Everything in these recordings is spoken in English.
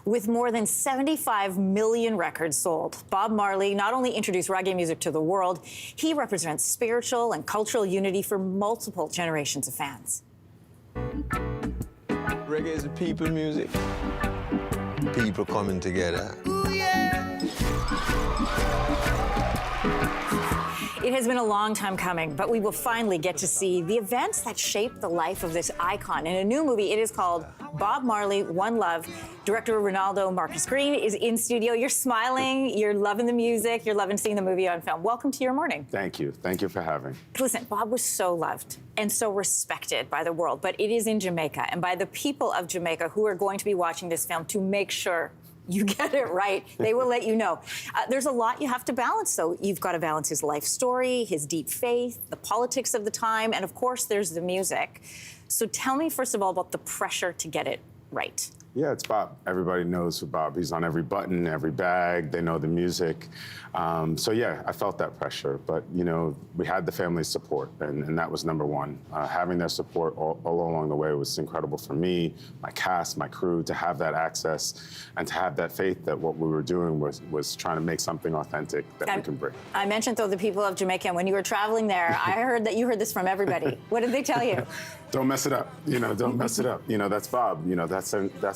With more than 75 million records sold, Bob Marley not only introduced reggae music to the world, he represents spiritual and cultural unity for multiple generations of fans. Reggae is a people music. People coming together. Ooh, yeah. It has been a long time coming, but we will finally get to see the events that shaped the life of this icon. In a new movie, it is called Bob Marley, One Love. Director Reinaldo Marcus Green is in studio. You're smiling, you're loving the music, you're loving seeing the movie on film. Welcome to your morning. Thank you. Thank you for having. Listen, Bob was so loved and so respected by the world, but it is in Jamaica and by the people of Jamaica who are going to be watching this film to make sure you get it right. They will let you know. There's a lot you have to balance, though. You've got to balance his life story, his deep faith, the politics of the time, and of course, there's the music. So tell me, first of all, about the pressure to get it right. Yeah, it's Bob. Everybody knows who Bob. He's on every button, every bag. They know the music. So yeah, I felt that pressure. But you know, we had the family's support, and that was number one. Having their support all along the way was incredible for me, my cast, my crew, to have that access and to have that faith that what we were doing was trying to make something authentic that we can bring. I mentioned, though, the people of Jamaica, and when you were traveling there, I heard that you heard this from everybody. What did they tell you? Don't mess it up. You know, don't mess it up. You know, that's Bob. You know, that's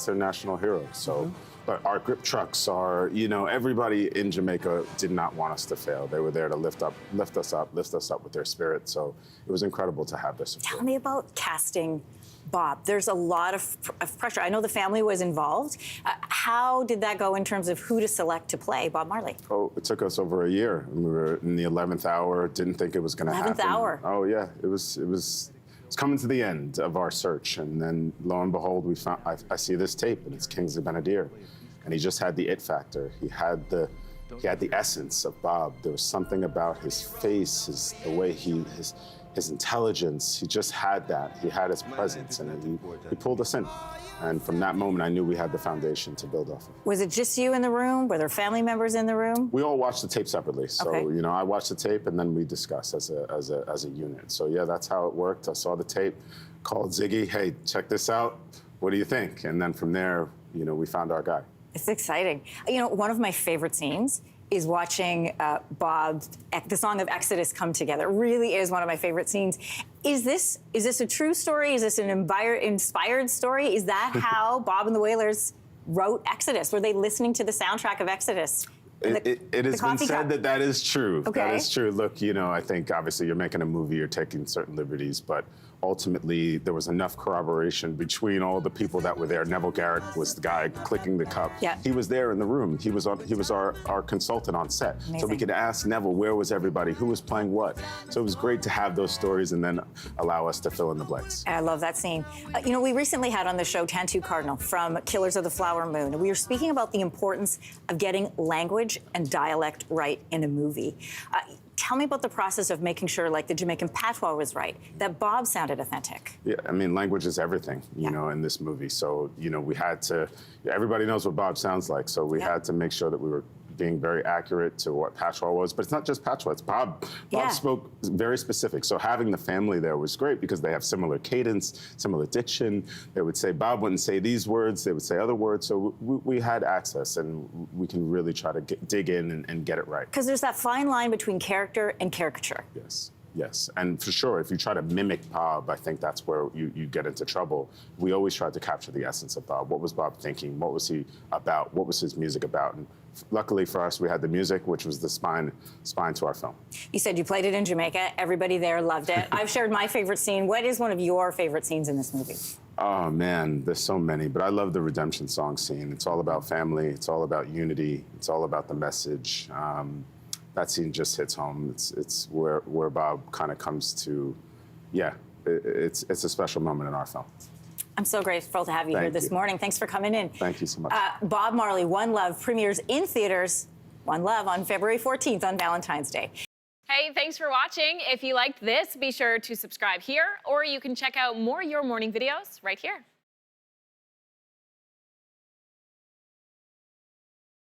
their national hero. So, but our grip trucks are, you know, everybody in Jamaica did not want us to fail. They were there to lift us up with their spirit. So it was incredible to have this support. Tell me about casting Bob. There's a lot of pressure. I know the family was involved. How did that go in terms of who to select to play Bob Marley? Oh, it took us over a year. We were in the 11th hour. Didn't think it was going to happen. 11th hour. Oh yeah, it was coming to the end of our search, and then lo and behold, we found. I see this tape, and it's Kingsley Benadir, and he just had the it factor. He had the essence of Bob. There was something about his face, the way his intelligence. He just had that. He had his presence, and he pulled us in. And from that moment, I knew we had the foundation to build off of. Was it just you in the room? Were there family members in the room? We all watched the tape separately. So, okay. You know, I watched the tape and then we discussed as a unit. So yeah, that's how it worked. I saw the tape, called Ziggy, hey, check this out. What do you think? And then from there, you know, we found our guy. It's exciting. You know, one of my favorite scenes is watching Bob, the song of Exodus, come together. It really is one of my favorite scenes. Is this a true story? Is this an inspired story? Is that how Bob and the Wailers wrote Exodus? Were they listening to the soundtrack of Exodus? It has been said that is true. Okay. That is true. Look, you know, I think obviously you're making a movie, you're taking certain liberties, but ultimately there was enough corroboration between all the people that were there. Neville Garrick was the guy clicking the cup. Yeah. He was there in the room. He was our consultant on set. Amazing. So we could ask Neville, where was everybody? Who was playing what? So it was great to have those stories and then allow us to fill in the blanks. I love that scene. You know, we recently had on the show Tantu Cardinal from Killers of the Flower Moon, and we were speaking about the importance of getting language and dialect right in a movie. Tell me about the process of making sure, like, the Jamaican patois was right, that Bob sounded authentic. Yeah, I mean, language is everything, you know, in this movie. So, you know, we had to, everybody knows what Bob sounds like, so we had to make sure that we were being very accurate to what patois was. But it's not just patois, it's Bob. Bob spoke very specific. So having the family there was great because they have similar cadence, similar diction. They would say, Bob wouldn't say these words, they would say other words. So we had access, and we can really try to dig in and get it right. Because there's that fine line between character and caricature. Yes. Yes, and for sure, if you try to mimic Bob, I think that's where you get into trouble. We always tried to capture the essence of Bob. What was Bob thinking? What was he about? What was his music about? And luckily for us, we had the music, which was the spine to our film. You said you played it in Jamaica. Everybody there loved it. I've shared my favorite scene. What is one of your favorite scenes in this movie? Oh, man, there's so many, but I love the redemption song scene. It's all about family. It's all about unity. It's all about the message. That scene just hits home. It's where Bob kind of comes to, it's a special moment in our film. I'm so grateful to have you here this morning. Thanks for coming in. Thank you so much. Bob Marley, One Love premieres in theaters, One Love, on February 14th on Valentine's Day. Hey, thanks for watching. If you liked this, be sure to subscribe here, or you can check out more Your Morning videos right here.